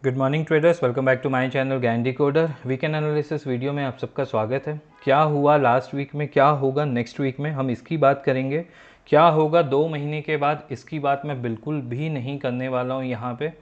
Good morning traders, welcome back to my channel Gyan decoder. Weekend analysis video में आप सबका स्वागत है। क्या हुआ लास्ट वीक में, क्या होगा नेक्स्ट वीक में, हम इसकी बात करेंगे। क्या होगा 2 महीने के बाद, इसकी बात मैं बिल्कुल भी नहीं करने वाला हूँ यहाँ पे।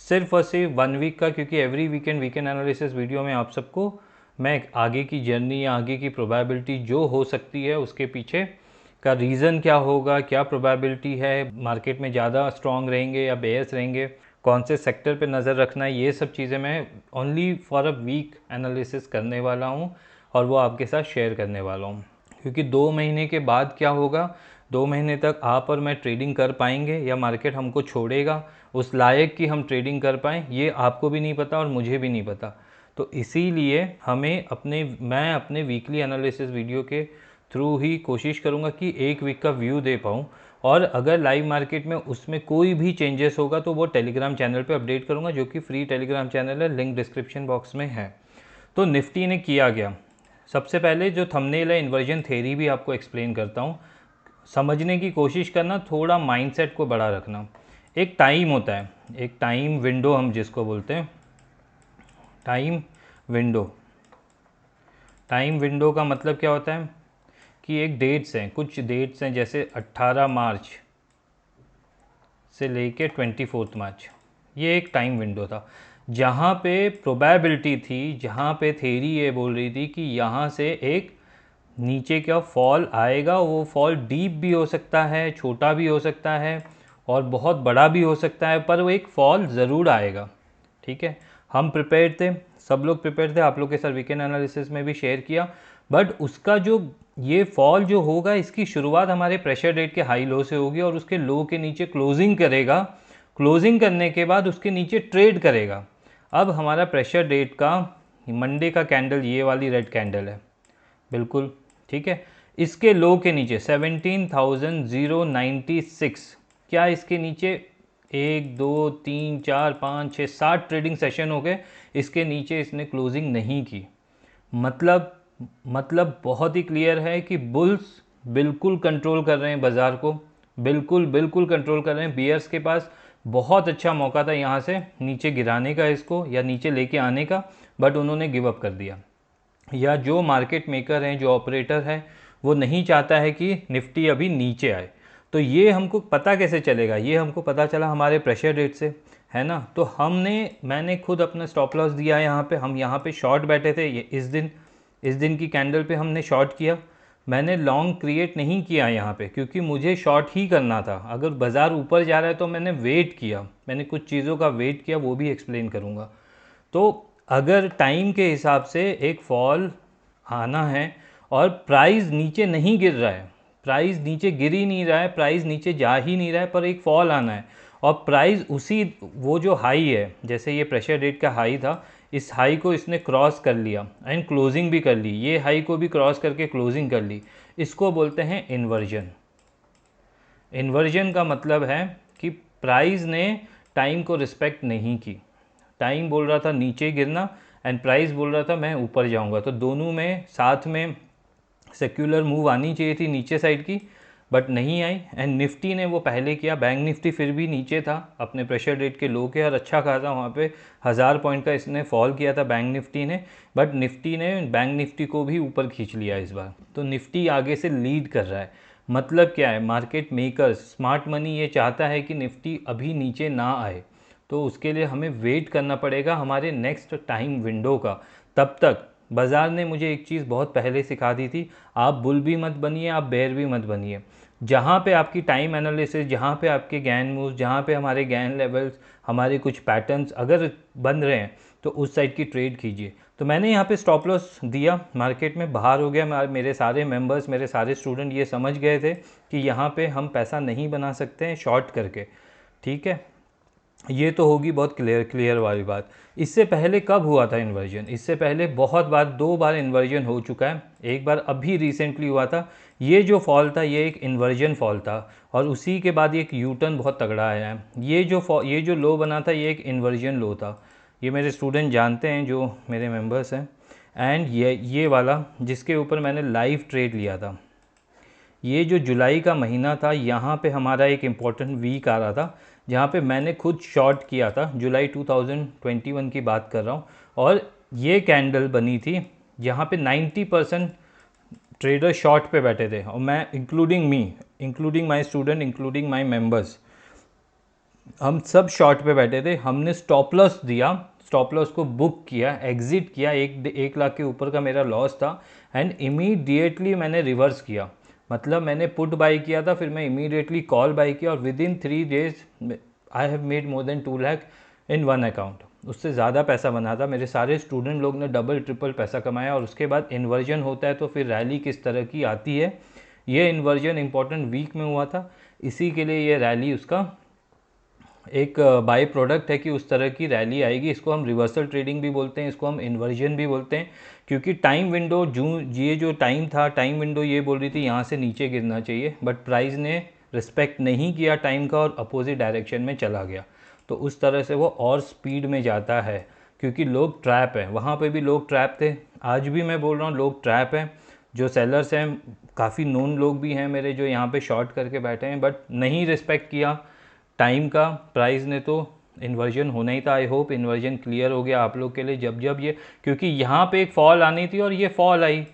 सिर्फ और सिर्फ 1 वीक का, क्योंकि एवरी वीकेंड एनालिसिस वीडियो में आप सबको मैं आगे की जर्नी या आगे की प्रोबेबिलिटी जो हो सकती है उसके पीछे का रीज़न क्या होगा, क्या प्रोबेबिलिटी है, मार्केट में ज़्यादा स्ट्रॉन्ग रहेंगे या बेयर्स रहेंगे, कौन से सेक्टर पे नज़र रखना है, ये सब चीज़ें मैं only for a week analysis करने वाला हूँ और वो आपके साथ शेयर करने वाला हूँ। क्योंकि 2 महीने के बाद क्या होगा, 2 महीने तक आप और मैं ट्रेडिंग कर पाएंगे या मार्केट हमको छोड़ेगा उस लायक कि हम ट्रेडिंग कर पाएँ, ये आपको भी नहीं पता और मुझे भी नहीं पता। तो इसीलिए मैं अपने वीकली एनालिसिस वीडियो के थ्रू ही कोशिश करूँगा कि 1 वीक का व्यू दे पाऊँ, और अगर लाइव मार्केट में उसमें कोई भी चेंजेस होगा तो वो टेलीग्राम चैनल पे अपडेट करूँगा, जो कि फ्री टेलीग्राम चैनल है, लिंक डिस्क्रिप्शन बॉक्स में है। तो निफ्टी ने किया गया, सबसे पहले जो थंबनेल है इन्वर्जन थ्योरी भी आपको एक्सप्लेन करता हूँ। समझने की कोशिश करना, थोड़ा माइंडसेट को बड़ा रखना। एक टाइम होता है, एक टाइम विंडो हम जिसको बोलते हैं, टाइम विंडो। टाइम विंडो का मतलब क्या होता है कि एक डेट्स हैं, कुछ डेट्स हैं, जैसे 18 मार्च से लेके 24 मार्च, ये एक टाइम विंडो था जहाँ पे प्रोबेबिलिटी थी, जहाँ पे थेरी ये बोल रही थी कि यहाँ से एक नीचे का फॉल आएगा। वो फॉल डीप भी हो सकता है, छोटा भी हो सकता है और बहुत बड़ा भी हो सकता है, पर वो एक फॉल ज़रूर आएगा। ठीक है, हम प्रिपेयर थे, सब लोग प्रिपेयर थे, आप लोग के साथ वीकेंड एनालिसिस में भी शेयर किया। बट उसका जो ये फॉल जो होगा, इसकी शुरुआत हमारे प्रेशर रेट के हाई लो से होगी और उसके लो के नीचे क्लोजिंग करेगा। क्लोजिंग करने के बाद उसके नीचे ट्रेड करेगा। अब हमारा प्रेशर रेट का मंडे का कैंडल ये वाली रेड कैंडल है, बिल्कुल ठीक है। इसके लो के नीचे 17,096, क्या इसके नीचे 1 2 3 4 5 6 7 ट्रेडिंग सेशन हो गए, इसके नीचे इसने क्लोजिंग नहीं की। मतलब बहुत ही क्लियर है कि बुल्स बिल्कुल कंट्रोल कर रहे हैं बाज़ार को, बिल्कुल कंट्रोल कर रहे हैं। बियर्स के पास बहुत अच्छा मौका था यहाँ से नीचे गिराने का, इसको या नीचे लेके आने का, बट उन्होंने गिव अप कर दिया। या जो मार्केट मेकर हैं, जो ऑपरेटर है, वो नहीं चाहता है कि निफ्टी अभी नीचे आए। तो ये हमको पता कैसे चलेगा, ये हमको पता चला हमारे प्रेशर रेट से, है ना। तो मैंने खुद अपना स्टॉप लॉस दिया है यहाँ पे। हम यहाँ पे शॉर्ट बैठे थे, ये इस दिन की कैंडल पे हमने शॉर्ट किया। मैंने लॉन्ग क्रिएट नहीं किया यहाँ पे, क्योंकि मुझे शॉर्ट ही करना था। अगर बाज़ार ऊपर जा रहा है तो मैंने वेट किया, मैंने कुछ चीज़ों का वेट किया, वो भी एक्सप्लेन करूँगा। तो अगर टाइम के हिसाब से एक फॉल आना है और प्राइस नीचे नहीं गिर रहा है, प्राइस नीचे गिर ही नहीं रहा है, प्राइस नीचे जा ही नहीं रहा है, पर एक फॉल आना है और प्राइस उसी वो जो हाई है, जैसे ये प्रेशर रेट का हाई था, इस हाई को इसने क्रॉस कर लिया एंड क्लोजिंग भी कर ली, ये हाई को भी क्रॉस करके क्लोजिंग कर ली, इसको बोलते हैं इन्वर्जन। इन्वर्जन का मतलब है कि प्राइस ने टाइम को रिस्पेक्ट नहीं की। टाइम बोल रहा था नीचे गिरना एंड प्राइस बोल रहा था मैं ऊपर जाऊंगा, तो दोनों में साथ में सेक्युलर मूव आनी चाहिए थी नीचे साइड की, बट नहीं आई। एंड निफ्टी ने वो पहले किया। बैंक निफ्टी फिर भी नीचे था अपने प्रेशर रेट के लो के, और अच्छा खासा वहाँ पे 1000 पॉइंट का इसने फॉल किया था बैंक निफ्टी ने, बट निफ्टी ने बैंक निफ्टी को भी ऊपर खींच लिया इस बार। तो निफ्टी आगे से लीड कर रहा है। मतलब क्या है, मार्केट मेकर्स, स्मार्ट मनी ये चाहता है कि निफ्टी अभी नीचे ना आए, तो उसके लिए हमें वेट करना पड़ेगा हमारे नेक्स्ट टाइम विंडो का। तब तक बाज़ार ने मुझे एक चीज़ बहुत पहले सिखा दी थी, आप बुल भी मत बनिए, आप बेयर भी मत बनिए। जहाँ पे आपकी टाइम एनालिसिस, जहाँ पे आपके गैन मूव्स, जहाँ पे हमारे गैन लेवल्स, हमारे कुछ पैटर्न्स अगर बन रहे हैं, तो उस साइड की ट्रेड कीजिए। तो मैंने यहाँ पे स्टॉप लॉस दिया, मार्केट में बाहर हो गया। मेरे सारे मेंबर्स, मेरे सारे स्टूडेंट ये समझ गए थे कि यहाँ पे हम पैसा नहीं बना सकते हैं शॉर्ट करके। ठीक है, ये तो होगी बहुत क्लियर वाली बात। इससे पहले कब हुआ था इन्वर्जन? इससे पहले बहुत बार, 2 बार इन्वर्जन हो चुका है। एक बार अभी रिसेंटली हुआ था। ये जो फॉल था ये एक इन्वर्जन फॉल था, और उसी के बाद एक यू टर्न बहुत तगड़ा आया है। ये जो लो बना था ये एक इन्वर्जन लो था, ये मेरे स्टूडेंट जानते हैं जो मेरे मेंबर्स हैं। एंड ये वाला जिसके ऊपर मैंने लाइव ट्रेड लिया था, ये जो जुलाई का महीना था, यहाँ पे हमारा एक इम्पॉर्टेंट वीक आ रहा था जहाँ पे मैंने खुद शॉर्ट किया था, जुलाई 2021 की बात कर रहा हूँ, और ये कैंडल बनी थी जहाँ पे 90% ट्रेडर शॉर्ट पे बैठे थे, और मैं including me, including my student, including my members, हम सब शॉर्ट पे बैठे थे। हमने स्टॉप लॉस दिया, स्टॉप लॉस को बुक किया, एग्जिट किया, 1 लाख के ऊपर का मेरा लॉस था, एंड इमीडिएटली मैंने रिवर्स किया। मतलब मैंने पुट बाई किया था, फिर मैं इमीडिएटली कॉल बाई किया, और with in 3 days I have made more than 2 lakh in one account. उससे ज़्यादा पैसा बना था। मेरे सारे स्टूडेंट लोग ने डबल ट्रिपल पैसा कमाया। और उसके बाद इन्वर्जन होता है तो फिर रैली किस तरह की आती है, ये इन्वर्जन इंपॉर्टेंट वीक में हुआ था, इसी के लिए ये रैली उसका एक बाई प्रोडक्ट है कि उस तरह की रैली आएगी। इसको हम रिवर्सल ट्रेडिंग भी बोलते हैं, इसको हम इन्वर्जन भी बोलते हैं, क्योंकि टाइम विंडो ये जो टाइम था, टाइम विंडो ये बोल रही थी यहाँ से नीचे गिरना चाहिए, बट प्राइस ने रिस्पेक्ट नहीं किया टाइम का और अपोजिट डायरेक्शन में चला गया। तो उस तरह से वो और स्पीड में जाता है, क्योंकि लोग ट्रैप हैं। वहाँ पे भी लोग ट्रैप थे, आज भी मैं बोल रहा हूँ लोग ट्रैप हैं। जो सेलर्स हैं, काफ़ी नोन लोग भी हैं मेरे जो यहाँ पे शॉर्ट करके बैठे हैं, बट नहीं रिस्पेक्ट किया टाइम का। प्राइस ने तो इन्वर्जन होना ही था। आई होप इन्वर्जन क्लियर हो गया आप लोग के लिए। जब जब ये, क्योंकि यहाँ पे एक फॉल आनी थी और ये फॉल आई,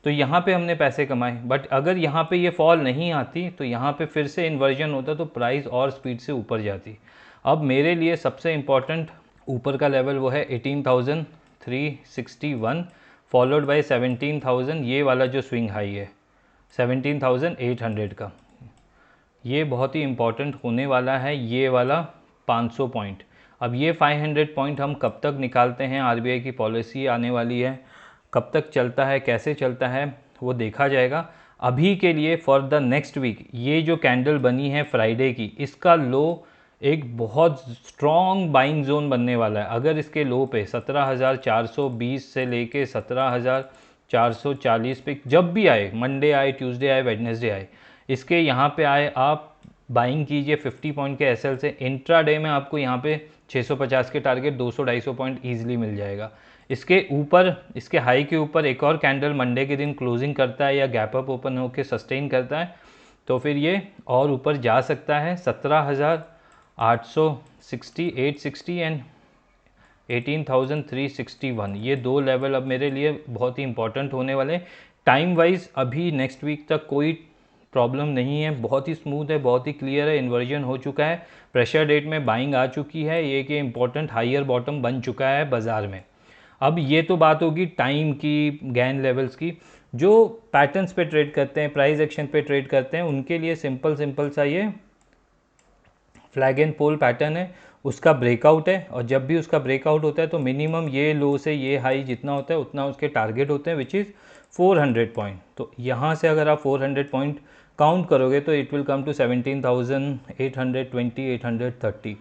तो यहाँ पे हमने पैसे कमाए। बट अगर यहाँ पे ये फॉल नहीं आती तो यहाँ पे फिर से इन्वर्जन होता तो प्राइस और स्पीड से ऊपर जाती। अब मेरे लिए सबसे इम्पॉर्टेंट ऊपर का लेवल वो है 18,361 फॉलोड बाय 17,000, ये वाला जो स्विंग हाई है 17,800 का, ये बहुत ही इम्पॉर्टेंट होने वाला है, ये वाला 500 पॉइंट। अब ये 500 पॉइंट हम कब तक निकालते हैं, आरबीआई की पॉलिसी आने वाली है, कब तक चलता है, कैसे चलता है, वो देखा जाएगा। अभी के लिए फॉर द नेक्स्ट वीक ये जो कैंडल बनी है फ्राइडे की, इसका लो एक बहुत स्ट्रॉन्ग बाइंग जोन बनने वाला है। अगर इसके लो पे 17,420 से लेके 17,440 पे जब भी आए, मंडे आए, ट्यूसडे आए, वेडनेसडे आए, इसके यहाँ पे आए, आप बाइंग कीजिए 50 पॉइंट के एसएल से। इंट्राडे में आपको यहाँ पे 650 के टारगेट 200-250 पॉइंट ईजिली मिल जाएगा। इसके ऊपर, इसके हाई के ऊपर एक और कैंडल मंडे के दिन क्लोजिंग करता है या गैप अप ओपन होकर सस्टेन करता है, तो फिर ये और ऊपर जा सकता है। 17,860, 860 एंड 18,361, ये दो लेवल अब मेरे लिए बहुत ही इंपॉर्टेंट होने वाले। टाइम वाइज अभी नेक्स्ट वीक तक कोई प्रॉब्लम नहीं है, बहुत ही स्मूथ है, बहुत ही क्लियर है। इन्वर्जन हो चुका है, प्रेशर डेट में बाइंग आ चुकी है, ये कि इंपॉर्टेंट हायर बॉटम बन चुका है बाज़ार में। अब ये तो बात होगी टाइम की, गैन लेवल्स की। जो पैटर्न्स पे ट्रेड करते हैं, प्राइस एक्शन पे ट्रेड करते हैं, उनके लिए सिंपल सा ये फ्लैग एंड पोल पैटर्न है, उसका ब्रेकआउट है। और जब भी उसका ब्रेकआउट होता है तो मिनिमम ये लो से ये हाई जितना होता है उतना उसके टारगेट होते हैं, विच इज़ 400 पॉइंट। तो यहाँ से अगर आप 400 पॉइंट काउंट करोगे तो इट विल कम टू 17,820, 830।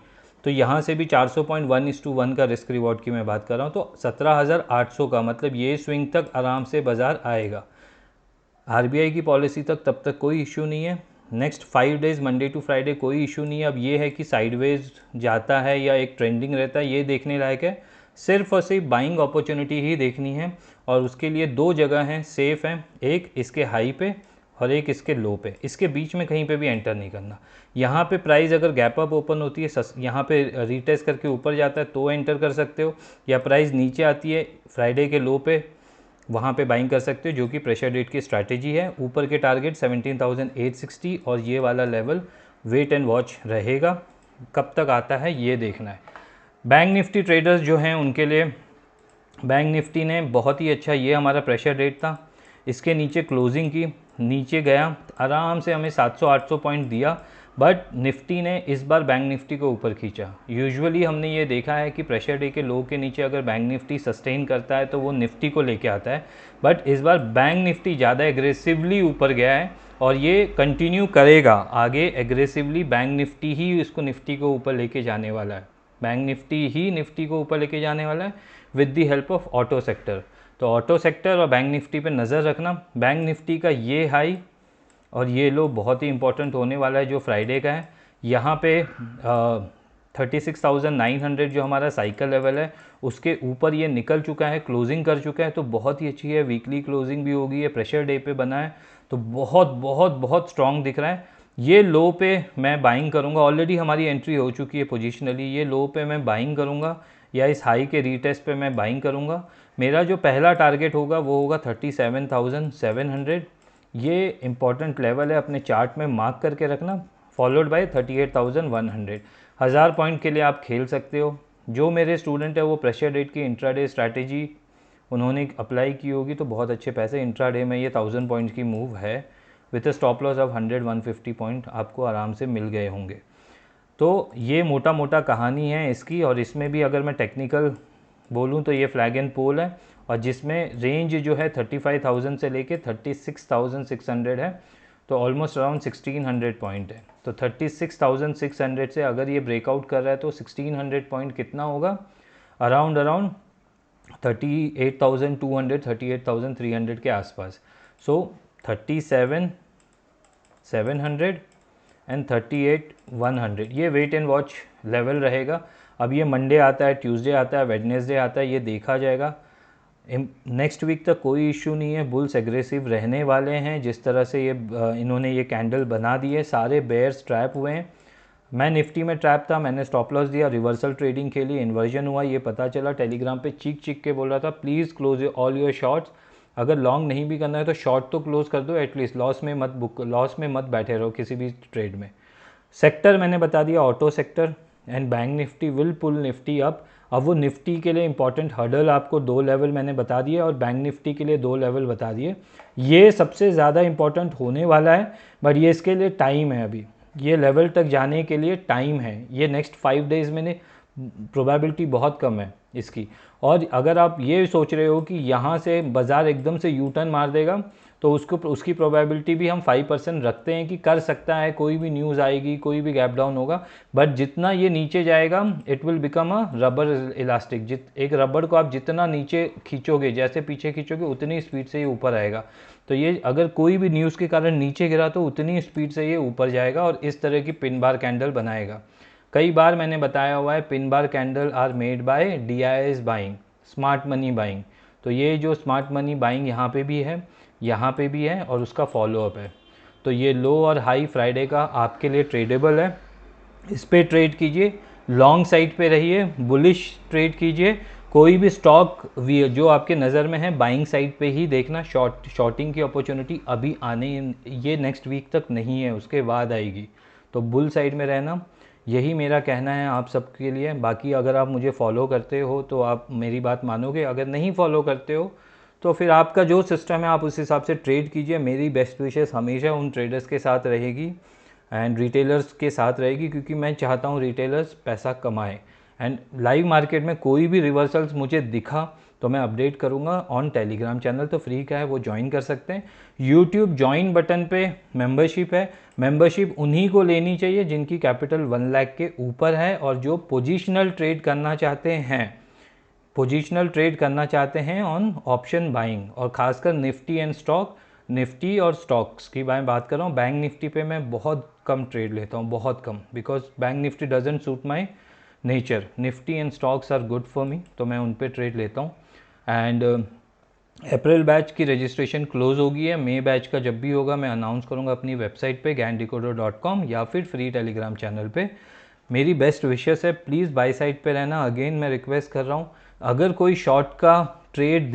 तो यहाँ से भी 400 पॉइंट 1:1 का रिस्क रिवॉर्ड की मैं बात कर रहा हूँ, तो 17,800 का मतलब ये स्विंग तक आराम से बाज़ार आएगा। आरबीआई की पॉलिसी तक तब तक कोई इशू नहीं है। Next 5 days Monday to Friday कोई इशू नहीं है। अब ये है कि साइडवेज जाता है या एक ट्रेंडिंग रहता है, ये देखने लायक है। सिर्फ और सिर्फ बाइंग अपॉर्चुनिटी ही देखनी है, और उसके लिए दो जगह हैं सेफ़ हैं, एक इसके हाई पे और एक इसके लो पे। इसके बीच में कहीं पे भी एंटर नहीं करना। यहाँ पे प्राइस अगर गैप अप ओपन होती है, यहाँ पे रीटेस्ट करके ऊपर जाता है तो एंटर कर सकते हो, या प्राइस नीचे आती है फ्राइडे के लो पे, वहाँ पे बाइंग कर सकते हो, जो कि प्रेशर डेट की स्ट्रैटेजी है। ऊपर के टारगेट 17,860 और ये वाला लेवल वेट एंड वॉच रहेगा, कब तक आता है ये देखना है। बैंक निफ्टी ट्रेडर्स जो हैं उनके लिए, बैंक निफ्टी ने बहुत ही अच्छा, ये हमारा प्रेशर रेट था, इसके नीचे क्लोजिंग की, नीचे गया, आराम से हमें 700-800 पॉइंट दिया, बट निफ्टी ने इस बार बैंक निफ्टी को ऊपर खींचा। यूजुअली हमने ये देखा है कि प्रेशर डे के लो के नीचे अगर बैंक निफ्टी सस्टेन करता है तो वो निफ्टी को लेके आता है, बट इस बार बैंक निफ्टी ज़्यादा एग्रेसिवली ऊपर गया है और ये कंटिन्यू करेगा आगे एग्रेसिवली। बैंक निफ्टी ही इसको, निफ्टी को ऊपर लेके जाने वाला है, बैंक निफ्टी ही निफ्टी को ऊपर लेके जाने वाला है with the help of auto sector. तो ऑटो सेक्टर और बैंक निफ्टी पे नज़र रखना। बैंक निफ्टी का ये हाई और ये लो बहुत ही इंपॉर्टेंट होने वाला है जो फ्राइडे का है। यहाँ पे 36,900 जो हमारा साइकिल लेवल है उसके ऊपर ये निकल चुका है, क्लोजिंग कर चुका है, तो बहुत ही अच्छी है। वीकली क्लोजिंग भी होगी, ये प्रेशर डे पे बना है, तो बहुत बहुत बहुत स्ट्रॉन्ग दिख रहा है। ये लो पे मैं बाइंग करूँगा, ऑलरेडी हमारी एंट्री हो चुकी है पोजिशनली, ये लो पे मैं बाइंग करूँगा या इस हाई के रीटेस्ट पे मैं बाइंग करूँगा। मेरा जो पहला टारगेट होगा वो होगा 37,700, ये इंपॉर्टेंट लेवल है, अपने चार्ट में मार्क करके रखना, फॉलोड बाय 38,100। 1000 पॉइंट के लिए आप खेल सकते हो। जो मेरे स्टूडेंट है वो प्रेशर डेट की इंट्राडे स्ट्रैटेजी उन्होंने अप्लाई की होगी तो बहुत अच्छे पैसे इंट्राडे में ये 1000 पॉइंट की मूव है with a stop loss of 100-150 point आपको आराम से मिल गए होंगे। तो ये मोटा मोटा कहानी है इसकी। और इसमें भी अगर मैं टेक्निकल बोलूँ तो ये फ्लैग एंड पोल है, और जिसमें रेंज जो है 35,000 से लेके 36,600 है, तो ऑलमोस्ट अराउंड 1600 पॉइंट है। तो 36,600 से अगर ये ब्रेकआउट कर रहा है तो 1600 पॉइंट कितना होगा, अराउंड 38,200 38,300 के आसपास। सो 37,700 एंड 38,100 ये वेट एंड वॉच लेवल रहेगा। अब ये मंडे आता है, ट्यूसडे आता है, वेडनेसडे आता है, ये देखा जाएगा। नेक्स्ट वीक तक कोई इशू नहीं है, बुल्स एग्रेसिव रहने वाले हैं। जिस तरह से ये इन्होंने ये कैंडल बना दी है, सारे बेयर्स ट्रैप हुए हैं। मैं निफ्टी में ट्रैप था, मैंने स्टॉप लॉस दिया, रिवर्सल ट्रेडिंग के लिए इन्वर्जन हुआ, ये पता चला। टेलीग्राम पे चीख चीख के बोल रहा था please close all your shorts, अगर लॉन्ग नहीं भी करना है तो शॉर्ट तो क्लोज कर दो एटलीस्ट, लॉस में मत बैठे रहो किसी भी ट्रेड में। सेक्टर मैंने बता दिया, auto sector and bank Nifty will pull Nifty up. अब वो निफ्टी के लिए इंपॉर्टेंट हर्डल आपको 2 लेवल मैंने बता दिए और बैंक निफ्टी के लिए 2 लेवल बता दिए। ये सबसे ज़्यादा इंपॉर्टेंट होने वाला है, बट ये इसके लिए टाइम है, अभी ये लेवल तक जाने के लिए टाइम है। ये नेक्स्ट 5 डेज़ में प्रोबेबिलिटी बहुत कम है इसकी। और अगर आप ये सोच रहे हो कि यहाँ से बाज़ार एकदम से यू टर्न मार देगा तो उसकी प्रोबेबिलिटी भी हम 5% रखते हैं कि कर सकता है, कोई भी न्यूज़ आएगी, कोई भी गैप डाउन होगा। बट जितना ये नीचे जाएगा it will become a rubber elastic, एक रबड़ को आप जितना नीचे खींचोगे, जैसे पीछे खींचोगे, उतनी स्पीड से ये ऊपर आएगा। तो ये अगर कोई भी न्यूज़ के कारण नीचे गिरा तो उतनी स्पीड से ये ऊपर जाएगा और इस तरह की पिन बार कैंडल बनाएगा। कई बार मैंने बताया हुआ है, pin bar candle are made by DIS buying, smart money buying. तो ये जो स्मार्ट मनी बाइंग यहाँ पे भी है, यहाँ पे भी है, और उसका फॉलोअप है। तो ये लो और हाई फ्राइडे का आपके लिए ट्रेडेबल है, इस पे ट्रेड कीजिए, लॉन्ग साइड पे रहिए, बुलिश ट्रेड कीजिए। कोई भी स्टॉक जो आपके नज़र में है बाइंग साइड पे ही देखना। शॉर्टिंग की अपॉर्चुनिटी अभी आने, ये नेक्स्ट वीक तक नहीं है, उसके बाद आएगी। तो बुल साइड में रहना, यही मेरा कहना है आप सबके लिए। बाकी अगर आप मुझे फॉलो करते हो तो आप मेरी बात मानोगे, अगर नहीं फॉलो करते हो तो फिर आपका जो सिस्टम है आप उस हिसाब से ट्रेड कीजिए। मेरी बेस्ट विशेस हमेशा उन ट्रेडर्स के साथ रहेगी एंड रिटेलर्स के साथ रहेगी, क्योंकि मैं चाहता हूँ रिटेलर्स पैसा कमाएं। एंड लाइव मार्केट में कोई भी रिवर्सल्स मुझे दिखा तो मैं अपडेट करूँगा ऑन टेलीग्राम चैनल, तो फ्री का है, वो ज्वाइन कर सकते हैं। यूट्यूब ज्वाइन बटन पे मेंबरशिप है, मेंबरशिप उन्हीं को लेनी चाहिए जिनकी कैपिटल 1 लाख के ऊपर है और जो पोजिशनल ट्रेड करना चाहते हैं, पोजिशनल ट्रेड करना चाहते हैं ऑन ऑप्शन बाइंग, और खासकर निफ्टी एंड स्टॉक, निफ्टी और स्टॉक्स की मैं बात कर रहा हूँ। बैंक निफ्टी पे मैं बहुत कम ट्रेड लेता हूँ, बहुत कम, because bank Nifty doesn't suit my nature. Nifty and stocks are good for me, तो मैं उन पे ट्रेड लेता हूँ। एंड अप्रैल बैच की रजिस्ट्रेशन क्लोज हो गई है। मई बैच का जब भी होगा मैं अनाउंस करूँगा अपनी वेबसाइट पे gandicoder.com या फिर फ्री टेलीग्राम चैनल पे। मेरी बेस्ट विशेस है, प्लीज़ बाई साइड पे रहना। अगेन मैं रिक्वेस्ट कर रहा हूँ, अगर कोई शॉर्ट का ट्रेड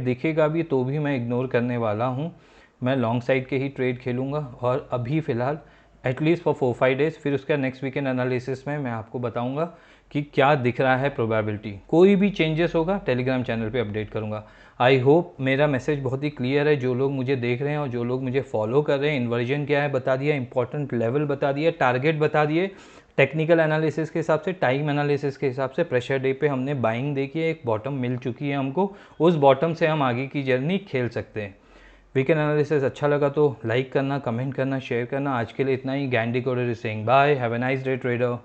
दिखेगा भी तो भी मैं इग्नोर करने वाला हूँ। मैं लॉन्ग साइड के ही ट्रेड खेलूँगा और अभी फ़िलहाल एटलीस्ट फॉर 4-5 डेज़। फिर उसका नेक्स्ट वीकेंड एनालिसिस में मैं आपको बताऊँगा कि क्या दिख रहा है प्रोबेबिलिटी। कोई भी चेंजेस होगा टेलीग्राम चैनल पे अपडेट करूँगा। आई होप मेरा मैसेज बहुत ही क्लियर है। जो लोग मुझे देख रहे हैं और जो लोग मुझे फॉलो कर रहे हैं, इन्वर्जन क्या है बता दिया, इंपॉर्टेंट लेवल बता दिया, टारगेट बता दिए, टेक्निकल एनालिसिस के हिसाब से, टाइम एनालिसिस के हिसाब से। प्रेशर डे पे हमने बाइंग देखी है, एक बॉटम मिल चुकी है हमको, उस बॉटम से हम आगे की जर्नी खेल सकते हैं। वीकेंड एनालिसिस अच्छा लगा तो लाइक करना, कमेंट करना, शेयर करना। आज के लिए इतना ही। गैंडी coder is saying bye, have a nice day trader.